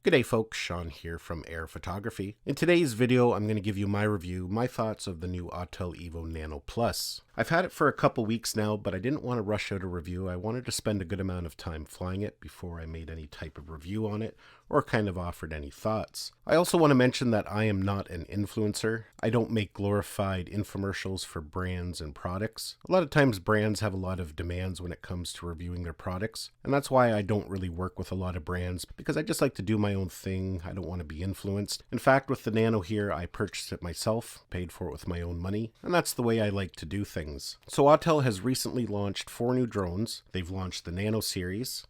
G'day folks, Sean here from Air Photography. In today's video, I'm going to give you my thoughts of the new Autel Evo Nano Plus. I've had it for a couple weeks now, but I didn't want to rush out a review. I wanted to spend a good amount of time flying it before I made any type of review on it or kind of offered any thoughts. I also want to mention that I am not an influencer. I don't make glorified infomercials for brands and products. A lot of times brands have a lot of demands when it comes to reviewing their products, and that's why I don't really work with a lot of brands, because I just like to do my own thing. I don't want to be influenced. In fact, with the Nano here, I purchased it myself, paid for it with my own money, and that's the way I like to do things. So Autel has recently launched 4 new drones. They've launched the Nano series,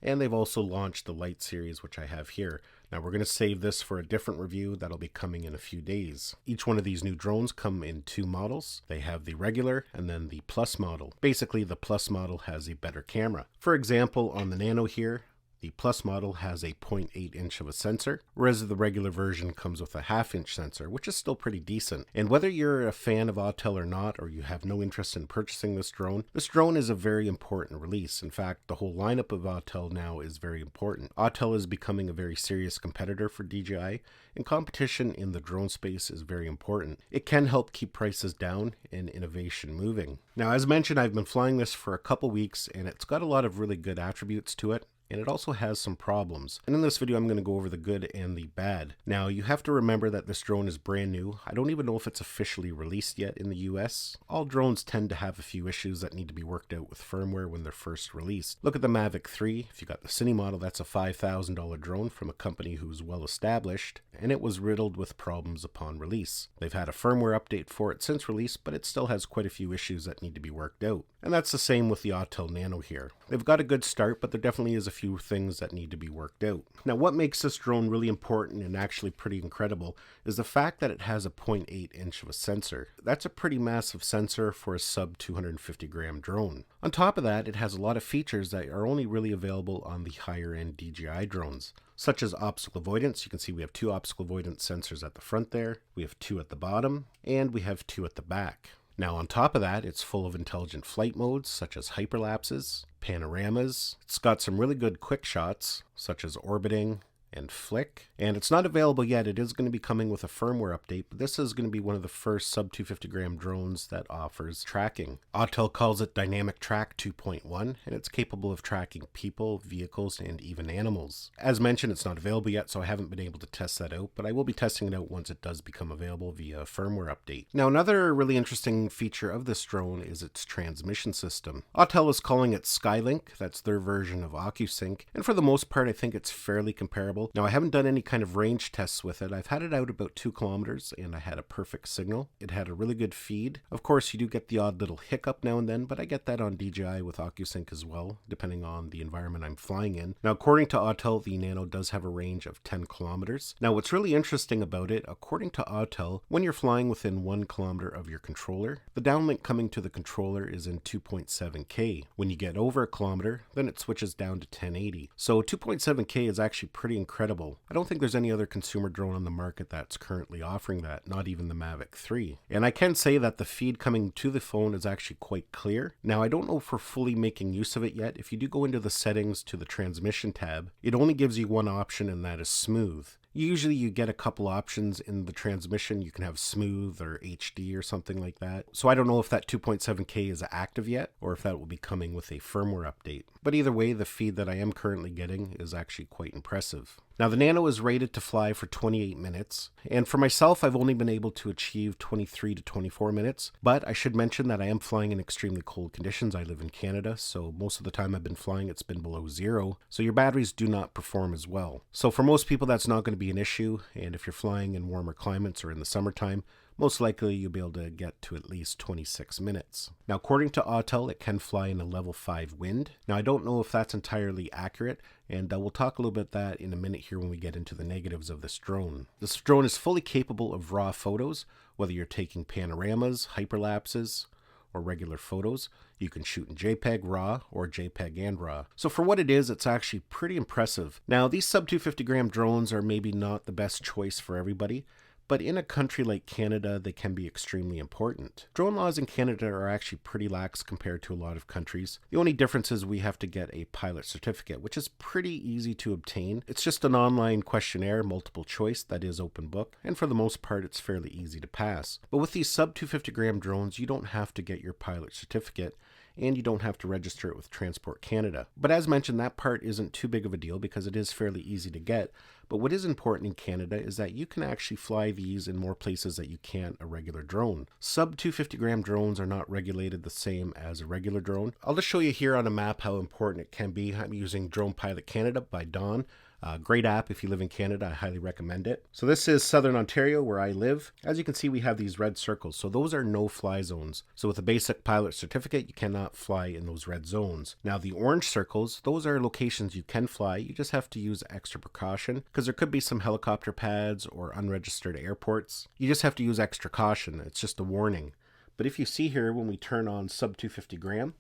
and they've also launched the Light series, which I have here. Now we're going to save this for a different review that'll be coming in a few days. Each one of these new drones come in 2 models. They have the regular and then the Plus model. Basically, the Plus model has a better camera. For example, on the Nano here, the Plus model has a 0.8 inch of a sensor, whereas the regular version comes with a 1/2 inch sensor, which is still pretty decent. And whether you're a fan of Autel or not, or you have no interest in purchasing this drone is a very important release. In fact, the whole lineup of Autel now is very important. Autel is becoming a very serious competitor for DJI, and competition in the drone space is very important. It can help keep prices down and innovation moving. Now, as mentioned, I've been flying this for a couple weeks, and it's got a lot of really good attributes to it. And it also has some problems. And in this video, I'm going to go over the good and the bad. Now, you have to remember that this drone is brand new. I don't even know if it's officially released yet in the US. All drones tend to have a few issues that need to be worked out with firmware when they're first released. Look at the Mavic 3. If you got the Cine model, that's a $5,000 drone from a company who's well established, and it was riddled with problems upon release. They've had a firmware update for it since release, but it still has quite a few issues that need to be worked out. And that's the same with the Autel Nano here. They've got a good start, but there definitely is a few things that need to be worked out. Now, what makes this drone really important and actually pretty incredible is the fact that it has a 0.8 inch of a sensor. That's a pretty massive sensor for a sub 250 gram drone. On top of that, it has a lot of features that are only really available on the higher end DJI drones, such as optical avoidance. You can see we have 2 optical avoidance sensors at the front there, we have 2 at the bottom, and we have 2 at the back. Now, on top of that, it's full of intelligent flight modes, such as hyperlapses, panoramas. It's got some really good quick shots, such as orbiting and flick. And it's not available yet. It is going to be coming with a firmware update, but this is going to be one of the first sub 250 gram drones that offers tracking. Autel calls it Dynamic Track 2.1, and it's capable of tracking people, vehicles, and even animals. As mentioned, it's not available yet, so I haven't been able to test that out, but I will be testing it out once it does become available via a firmware update. Now, another really interesting feature of this drone is its transmission system. Autel is calling it Skylink. That's their version of OcuSync, and for the most part, I think it's fairly comparable. Now, I haven't done any kind of range tests with it. I've had it out about 2 kilometers, and I had a perfect signal. It had a really good feed. Of course, you do get the odd little hiccup now and then, but I get that on DJI with OcuSync as well, depending on the environment I'm flying in. Now, according to Autel, the Nano does have a range of 10 kilometers. Now, what's really interesting about it, according to Autel, when you're flying within 1 kilometer of your controller, the downlink coming to the controller is in 2.7K. When you get over a kilometer, then it switches down to 1080. So 2.7K is actually pretty incredible. I don't think there's any other consumer drone on the market that's currently offering that, not even the Mavic 3. And I can say that the feed coming to the phone is actually quite clear. Now, I don't know if we're fully making use of it yet. If you do go into the settings to the transmission tab, it only gives you one option, and that is smooth. Usually you get a couple options in the transmission. You can have smooth or HD or something like that. So I don't know if that 2.7K is active yet, or if that will be coming with a firmware update. But either way, the feed that I am currently getting is actually quite impressive. Now, the Nano is rated to fly for 28 minutes, and for myself, I've only been able to achieve 23 to 24 minutes, but I should mention that I am flying in extremely cold conditions. I live in Canada, so most of the time I've been flying, it's been below 0, so your batteries do not perform as well. So for most people, that's not going to be an issue, and if you're flying in warmer climates or in the summertime, most likely you'll be able to get to at least 26 minutes. Now, according to Autel, it can fly in a level 5 wind. Now, I don't know if that's entirely accurate, and we'll talk a little bit that in a minute here when we get into the negatives of this drone. This drone is fully capable of raw photos, whether you're taking panoramas, hyperlapses, or regular photos. You can shoot in JPEG RAW or JPEG and RAW. So for what it is, it's actually pretty impressive. Now, these sub 250 gram drones are maybe not the best choice for everybody, but in a country like Canada, they can be extremely important. Drone laws in Canada are actually pretty lax compared to a lot of countries. The only difference is we have to get a pilot certificate, which is pretty easy to obtain. It's just an online questionnaire, multiple choice, that is open book, and for the most part, it's fairly easy to pass. But with these sub 250 gram drones, you don't have to get your pilot certificate, and you don't have to register it with Transport Canada. But as mentioned, that part isn't too big of a deal because it is fairly easy to get. But what is important in Canada is that you can actually fly these in more places that you can't a regular drone. Sub 250 gram drones are not regulated the same as a regular drone. I'll just show you here on a map how important it can be. I'm using Drone Pilot Canada by Dawn. Great app if you live in Canada. I highly recommend it. So this is Southern Ontario where I live. As you can see, we have these red circles. So those are no-fly zones. So with a basic pilot certificate, you cannot fly in those red zones. Now the orange circles, those are locations you can fly. You just have to use extra precaution because there could be some helicopter pads or unregistered airports. You just have to use extra caution. It's just a warning. But if you see here, when we turn on sub 250 gram,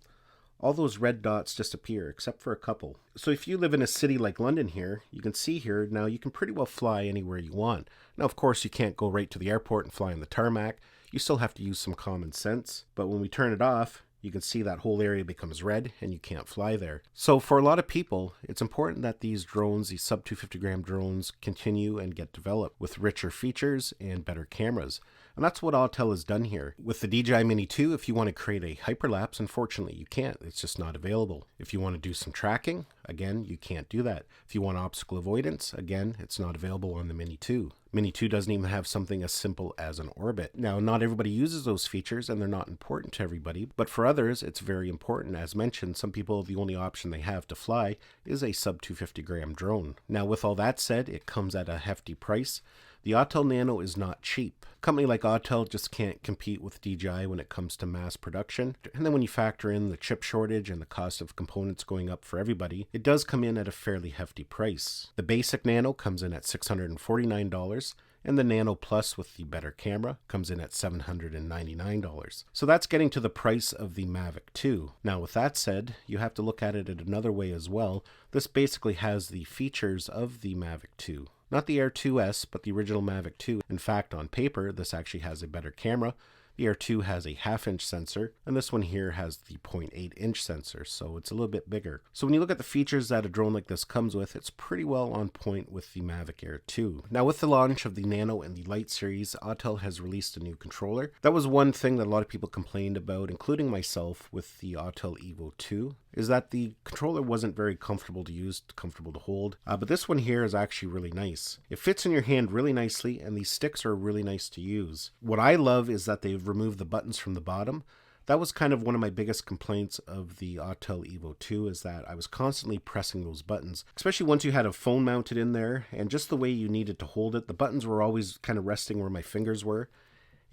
all those red dots disappear except for a couple. So if you live in a city like London here, you can see here now you can pretty well fly anywhere you want. Now of course you can't go right to the airport and fly on the tarmac. You still have to use some common sense. But when we turn it off, you can see that whole area becomes red and you can't fly there. So for a lot of people, it's important that these drones, these sub 250 gram drones, continue and get developed with richer features and better cameras. And that's what Autel has done here. With the DJI Mini 2, if you want to create a hyperlapse, unfortunately you can't. It's just not available. If you want to do some tracking, again, you can't do that. If you want optical avoidance, again, it's not available on the Mini 2. Mini 2 doesn't even have something as simple as an orbit. Now, not everybody uses those features and they're not important to everybody, but for others, it's very important. As mentioned, some people, the only option they have to fly is a sub 250 gram drone. Now, with all that said, it comes at a hefty price. The Autel Nano is not cheap. A company like Autel just can't compete with DJI when it comes to mass production. And then when you factor in the chip shortage and the cost of components going up for everybody, it does come in at a fairly hefty price. The basic Nano comes in at $649, and the Nano Plus with the better camera comes in at $799. So that's getting to the price of the Mavic 2. Now with that said, you have to look at it in another way as well. This basically has the features of the Mavic 2. Not the Air 2S, but the original Mavic 2. In fact, on paper, this actually has a better camera. The Air 2 has a 1/2 inch sensor, and this one here has the 0.8 inch sensor, so it's a little bit bigger. So when you look at the features that a drone like this comes with, it's pretty well on point with the Mavic Air 2. Now with the launch of the Nano and the Lite series, Autel has released a new controller. That was one thing that a lot of people complained about, including myself, with the Autel Evo 2, is that the controller wasn't very comfortable to use, comfortable to hold. But this one here is actually really nice. It fits in your hand really nicely, and these sticks are really nice to use. What I love is that they've removed the buttons from the bottom. That was kind of one of my biggest complaints of the Autel Evo 2, is that I was constantly pressing those buttons, especially once you had a phone mounted in there, and just the way you needed to hold it, the buttons were always kind of resting where my fingers were.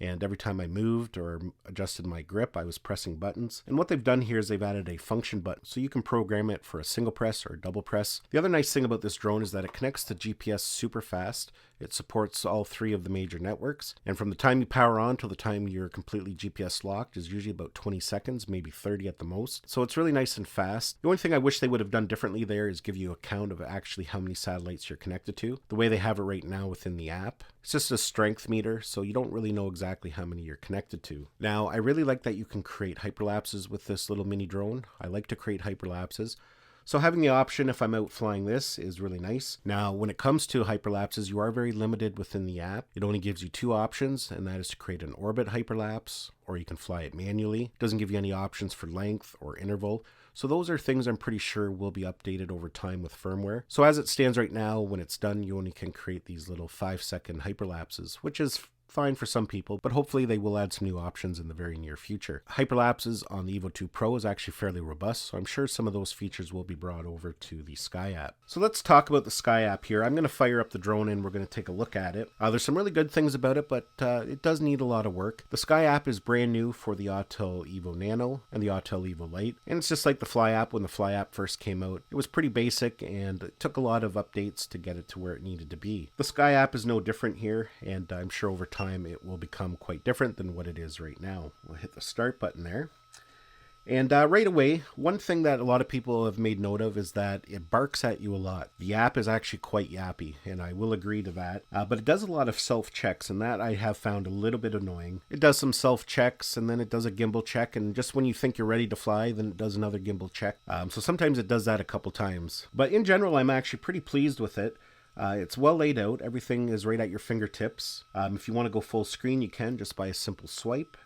And every time I moved or adjusted my grip, I was pressing buttons. And what they've done here is they've added a function button, so you can program it for a single press or a double press. The other nice thing about this drone is that it connects to GPS super fast. It supports all 3 of the major networks. And from the time you power on till the time you're completely GPS locked is usually about 20 seconds, maybe 30 at the most. So it's really nice and fast. The only thing I wish they would have done differently there is give you a count of actually how many satellites you're connected to. The way they have it right now within the app, it's just a strength meter, so you don't really know exactly how many you're connected to. Now, I really like that you can create hyperlapses with this little mini drone. I like to create hyperlapses. So having the option, if I'm out flying this, is really nice. Now, when it comes to hyperlapses, you are very limited within the app. It only gives you 2 options, and that is to create an orbit hyperlapse, or you can fly it manually. It doesn't give you any options for length or interval. So those are things I'm pretty sure will be updated over time with firmware. So as it stands right now, when it's done, you only can create these little 5-second hyperlapses, which is fine for some people, but hopefully they will add some new options in the very near future. Hyperlapses on the Evo 2 Pro is actually fairly robust, so I'm sure some of those features will be brought over to the Sky app. So let's talk about the Sky app here. I'm going to fire up the drone and we're going to take a look at it. There's some really good things about it, but it does need a lot of work. The Sky app is brand new for the Autel Evo Nano and the Autel Evo Lite, and it's just like the Fly app when the Fly app first came out. It was pretty basic and it took a lot of updates to get it to where it needed to be. The Sky app is no different here, and I'm sure over time it will become quite different than what it is right now. We'll hit the start button there. And right away, one thing that a lot of people have made note of is that it barks at you a lot. The app is actually quite yappy, and I will agree to that. But it does a lot of self-checks, and that I have found a little bit annoying. It does some self-checks, and then it does a gimbal check, and just when you think you're ready to fly, then it does another gimbal check. So sometimes it does that a couple times. But in general, I'm actually pretty pleased with it. It's well laid out. Everything is right at your fingertips. If you want to go full screen, you can just by a simple swipe.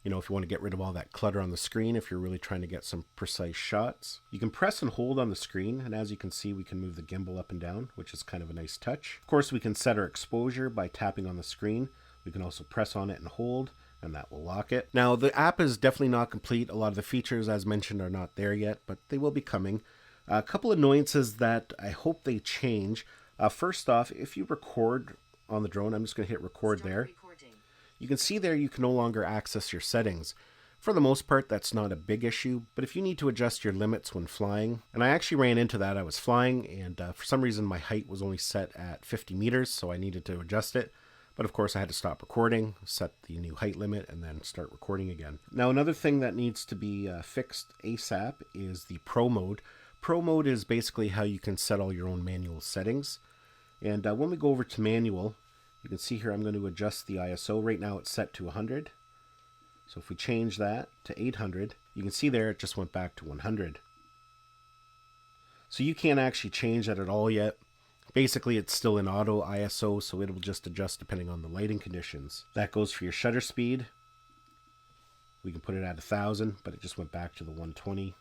You know, if you want to get rid of all that clutter on the screen, if you're really trying to get some precise shots. You can press and hold on the screen, and as you can see, we can move the gimbal up and down, which is kind of a nice touch. Of course, we can set our exposure by tapping on the screen. We can also press on it and hold, and that will lock it. Now, the app is definitely not complete. A lot of the features, as mentioned, are not there yet, but they will be coming. A couple annoyances that I hope they change. First off, if you record on the drone, I'm just going to hit record there. You can see there you can no longer access your settings. For the most part, that's not a big issue, but if you need to adjust your limits when flying, and I actually ran into that, I was flying, and for some reason my height was only set at 50 meters, so I needed to adjust it. But of course I had to stop recording, set the new height limit, and then start recording again. Now another thing that needs to be fixed ASAP is the Pro mode. Pro mode is basically how you can set all your own manual settings. And when we go over to manual, you can see here I'm going to adjust the ISO. Right now it's set to 100. So if we change that to 800, you can see there it just went back to 100. So you can't actually change that at all yet. Basically it's still in auto ISO, so it will just adjust depending on the lighting conditions. That goes for your shutter speed. We can put it at 1000, but it just went back to the 120.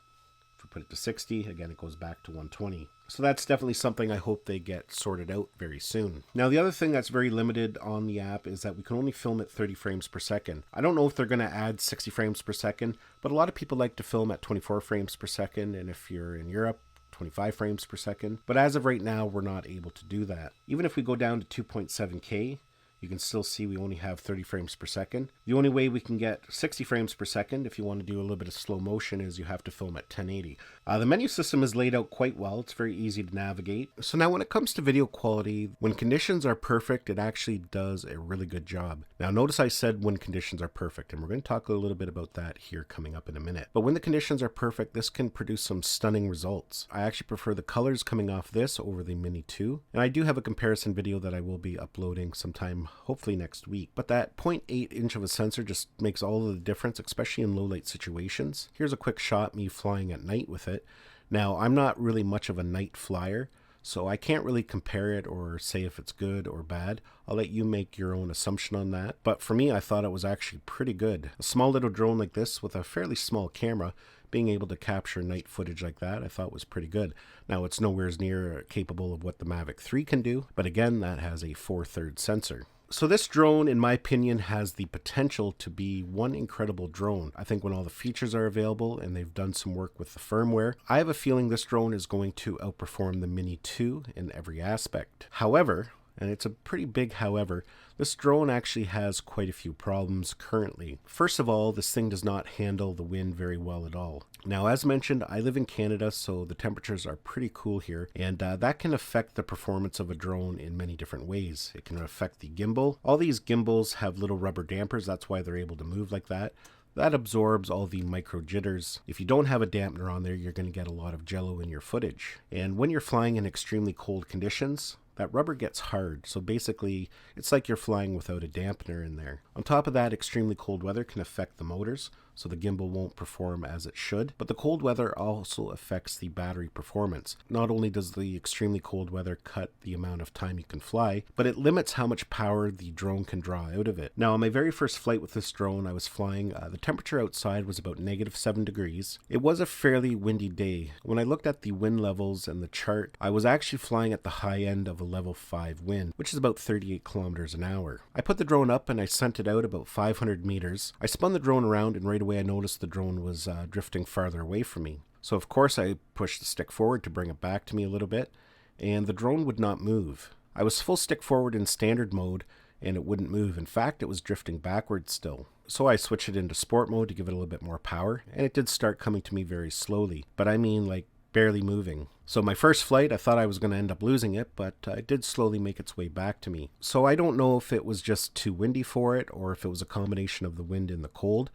If we put it to 60, again it goes back to 120. So that's definitely something I hope they get sorted out very soon. Now the other thing that's very limited on the app is that we can only film at 30 frames per second. I don't know if they're going to add 60 frames per second, but a lot of people like to film at 24 frames per second, and if you're in Europe, 25 frames per second. But as of right now, we're not able to do that. Even if we go down to 2.7K, you can still see we only have 30 frames per second. The only way we can get 60 frames per second, if you want to do a little bit of slow motion, is you have to film at 1080. The menu system is laid out quite well. It's very easy to navigate. So now when it comes to video quality, when conditions are perfect, it actually does a really good job. Now notice I said when conditions are perfect, and we're going to talk a little bit about that here coming up in a minute. But when the conditions are perfect, this can produce some stunning results. I actually prefer the colors coming off this over the Mini 2. And I do have a comparison video that I will be uploading sometime hopefully next week. But that 0.8 inch of a sensor just makes all of the difference, especially in low light situations. Here's a quick shot me flying at night with it. Now I'm not really much of a night flyer, so I can't really compare it or say if it's good or bad. I'll let you make your own assumption on that. But for me, I thought it was actually pretty good. A small little drone like this with a fairly small camera, being able to capture night footage like that, I thought was pretty good. Now it's nowhere near capable of what the Mavic 3 can do, but again, that has a 4/3 sensor. So this drone, in my opinion, has the potential to be one incredible drone. I think when all the features are available and they've done some work with the firmware, I have a feeling this drone is going to outperform the Mini 2 in every aspect. However, and it's a pretty big however, this drone actually has quite a few problems currently. First of all, this thing does not handle the wind very well at all. Now, as mentioned, I live in Canada, so the temperatures are pretty cool here, and that can affect the performance of a drone in many different ways. It can affect the gimbal. All these gimbals have little rubber dampers, that's why they're able to move like that. That absorbs all the micro jitters. If you don't have a dampener on there, you're going to get a lot of jello in your footage. And when you're flying in extremely cold conditions, that rubber gets hard, so basically it's like you're flying without a dampener in there. On top of that, extremely cold weather can affect the motors, so the gimbal won't perform as it should. But the cold weather also affects the battery performance. Not only does the extremely cold weather cut the amount of time you can fly, but it limits how much power the drone can draw out of it. Now, on my very first flight with this drone, I was flying, the temperature outside was about -7 degrees. It was a fairly windy day. When I looked at the wind levels and the chart, I was actually flying at the high end of a level 5 wind, which is about 38 kilometers an hour. I put the drone up and I sent it out about 500 meters. I spun the drone around and right away I noticed the drone was drifting farther away from me. So of course I pushed the stick forward to bring it back to me a little bit, and the drone would not move. I was full stick forward in standard mode and it wouldn't move. In fact, it was drifting backwards still. So I switched it into sport mode to give it a little bit more power, and it did start coming to me very slowly, but I mean like barely moving. So my first flight, I thought I was going to end up losing it, but it did slowly make its way back to me. So I don't know if it was just too windy for it or if it was a combination of the wind and the cold,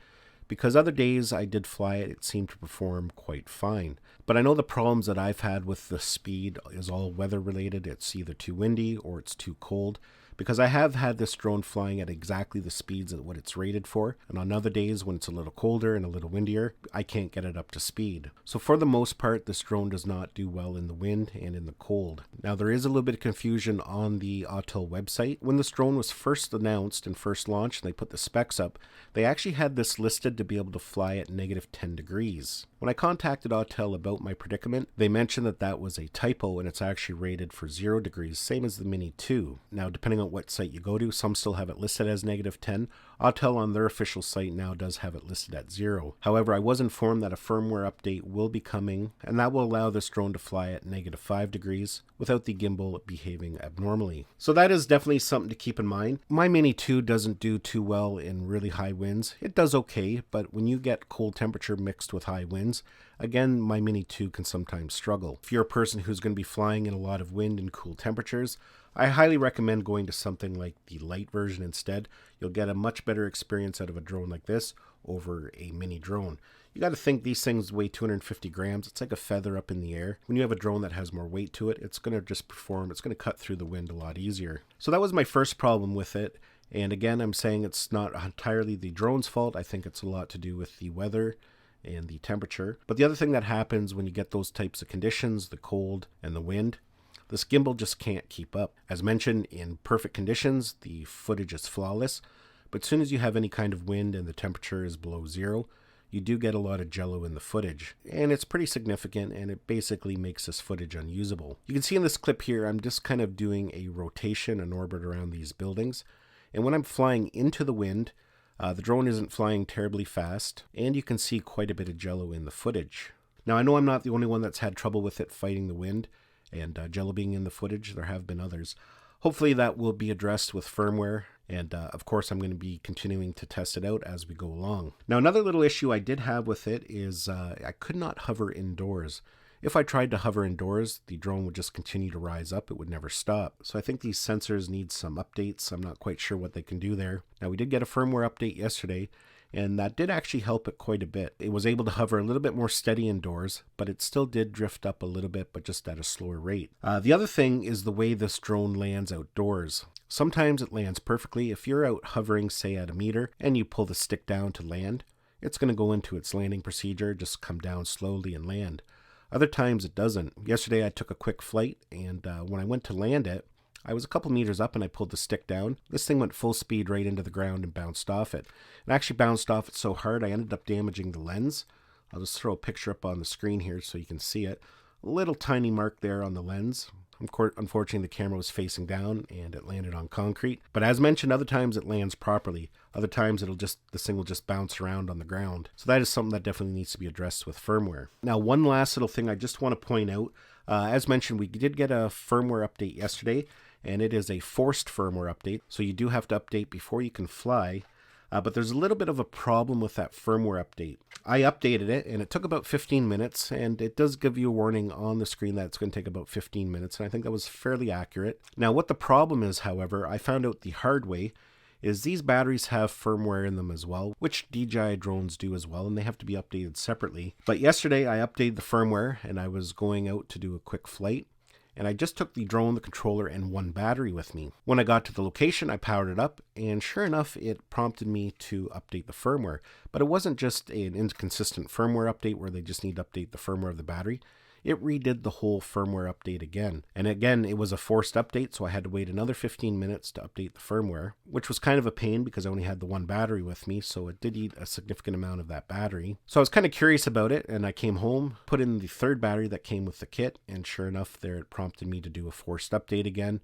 because other days I did fly it, it seemed to perform quite fine. But I know the problems that I've had with the speed is all weather related. It's either too windy or it's too cold, because I have had this drone flying at exactly the speeds at what it's rated for, and on other days when it's a little colder and a little windier, I can't get it up to speed. So for the most part, this drone does not do well in the wind and in the cold. Now there is a little bit of confusion on the Autel website. When this drone was first announced and first launched and they put the specs up, they actually had this listed to be able to fly at -10 degrees. When I contacted Autel about my predicament, they mentioned that that was a typo and it's actually rated for 0 degrees, same as the Mini 2. Now, depending on what site you go to, some still have it listed as -10. Autel on their official site now does have it listed at 0. However, I was informed that a firmware update will be coming, and that will allow this drone to fly at -5 degrees without the gimbal behaving abnormally. So that is definitely something to keep in mind. My Mini 2 doesn't do too well in really high winds. It does okay, but when you get cold temperature mixed with high winds, again, my Mini 2 can sometimes struggle. If you're a person who's going to be flying in a lot of wind and cool temperatures, I highly recommend going to something like the light version instead. You'll get a much better experience out of a drone like this over a mini drone. You got to think these things weigh 250 grams. It's like a feather up in the air. When you have a drone that has more weight to it, it's going to just perform, it's going to cut through the wind a lot easier. So that was my first problem with it. And again, I'm saying it's not entirely the drone's fault. I think it's a lot to do with the weather and the temperature. But the other thing that happens when you get those types of conditions, the cold and the wind, this gimbal just can't keep up. As mentioned, in perfect conditions, the footage is flawless, but as soon as you have any kind of wind and the temperature is below 0, you do get a lot of jello in the footage. And it's pretty significant, and it basically makes this footage unusable. You can see in this clip here, I'm just kind of doing a rotation, an orbit around these buildings. And when I'm flying into the wind, the drone isn't flying terribly fast, and you can see quite a bit of jello in the footage. Now, I know I'm not the only one that's had trouble with it fighting the wind and jello being in the footage. There have been others. Hopefully that will be addressed with firmware, and of course I'm going to be continuing to test it out as we go along. Now, another little issue I did have with it is I could not hover indoors. If I tried to hover indoors, the drone would just continue to rise up. It would never stop. So I think these sensors need some updates. I'm not quite sure what they can do there. Now, we did get a firmware update yesterday, and that did actually help it quite a bit. It was able to hover a little bit more steady indoors, but it still did drift up a little bit, but just at a slower rate. The other thing is the way this drone lands outdoors. Sometimes it lands perfectly. If you're out hovering, say at a meter, and you pull the stick down to land, it's going to go into its landing procedure, just come down slowly and land. Other times it doesn't. Yesterday I took a quick flight, and when I went to land it, I was a couple meters up and I pulled the stick down. This thing went full speed right into the ground and bounced off it. It actually bounced off it so hard I ended up damaging the lens. I'll just throw a picture up on the screen here so you can see it. A little tiny mark there on the lens. Unfortunately, the camera was facing down and it landed on concrete. But as mentioned, other times it lands properly. Other times this thing will just bounce around on the ground. So that is something that definitely needs to be addressed with firmware. Now, one last little thing I just want to point out. As mentioned, we did get a firmware update yesterday, and it is a forced firmware update. So you do have to update before you can fly. But there's a little bit of a problem with that firmware update. I updated it, and it took about 15 minutes, and it does give you a warning on the screen that it's going to take about 15 minutes, and I think that was fairly accurate. Now, what the problem is, however, I found out the hard way, is these batteries have firmware in them as well, which DJI drones do as well, and they have to be updated separately. But yesterday, I updated the firmware, and I was going out to do a quick flight, and I just took the drone, the controller, and one battery with me. When I got to the location, I powered it up, and sure enough, it prompted me to update the firmware. But it wasn't just an inconsistent firmware update where they just need to update the firmware of the battery. It redid the whole firmware update again. And again, it was a forced update, so I had to wait another 15 minutes to update the firmware, which was kind of a pain because I only had the one battery with me, so it did eat a significant amount of that battery. So I was kind of curious about it, and I came home, put in the third battery that came with the kit, and sure enough, there it prompted me to do a forced update again.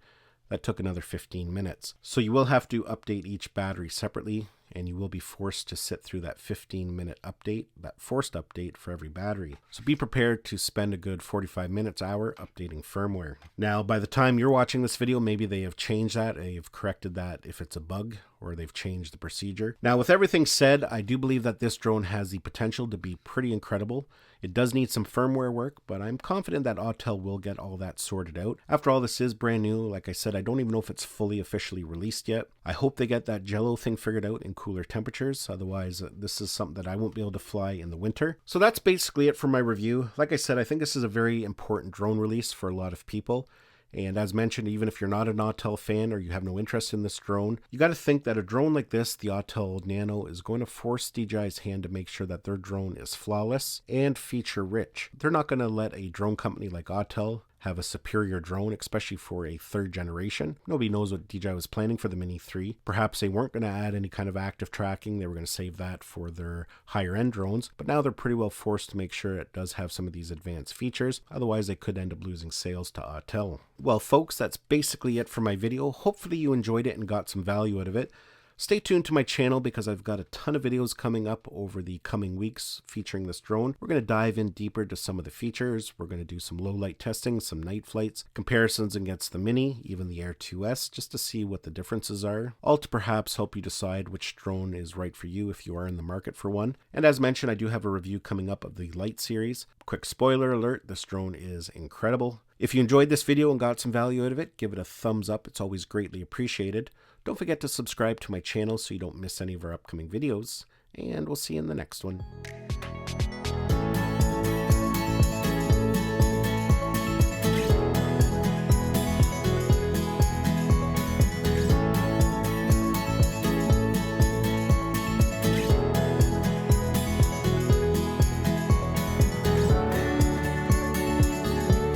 That took another 15 minutes. So you will have to update each battery separately, and you will be forced to sit through that 15-minute update, that forced update for every battery. So be prepared to spend a good 45 minutes, hour updating firmware. Now, by the time you're watching this video, maybe they have changed that, they've corrected that if it's a bug, or they've changed the procedure. Now, with everything said, I do believe that this drone has the potential to be pretty incredible. It does need some firmware work, but I'm confident that Autel will get all that sorted out. After all, this is brand new. Like I said, I don't even know if it's fully officially released yet. I hope they get that jello thing figured out in cooler temperatures. Otherwise, this is something that I won't be able to fly in the winter. So that's basically it for my review. Like I said, I think this is a very important drone release for a lot of people. And as mentioned, even if you're not an Autel fan or you have no interest in this drone, you got to think that a drone like this, the Autel Nano, is going to force DJI's hand to make sure that their drone is flawless and feature rich. They're not going to let a drone company like Autel have a superior drone, especially for a third generation. Nobody knows what DJI was planning for the Mini 3. Perhaps they weren't going to add any kind of active tracking. They were going to save that for their higher end drones, but now they're pretty well forced to make sure it does have some of these advanced features. Otherwise, they could end up losing sales to Autel. Well, folks, that's basically it for my video. Hopefully you enjoyed it and got some value out of it. Stay tuned to my channel because I've got a ton of videos coming up over the coming weeks featuring this drone. We're going to dive in deeper to some of the features. We're going to do some low light testing, some night flights, comparisons against the Mini, even the Air 2S, just to see what the differences are. All to perhaps help you decide which drone is right for you if you are in the market for one. And as mentioned, I do have a review coming up of the Lite series. Quick spoiler alert, this drone is incredible. If you enjoyed this video and got some value out of it, give it a thumbs up. It's always greatly appreciated. Don't forget to subscribe to my channel so you don't miss any of our upcoming videos, and we'll see you in the next one.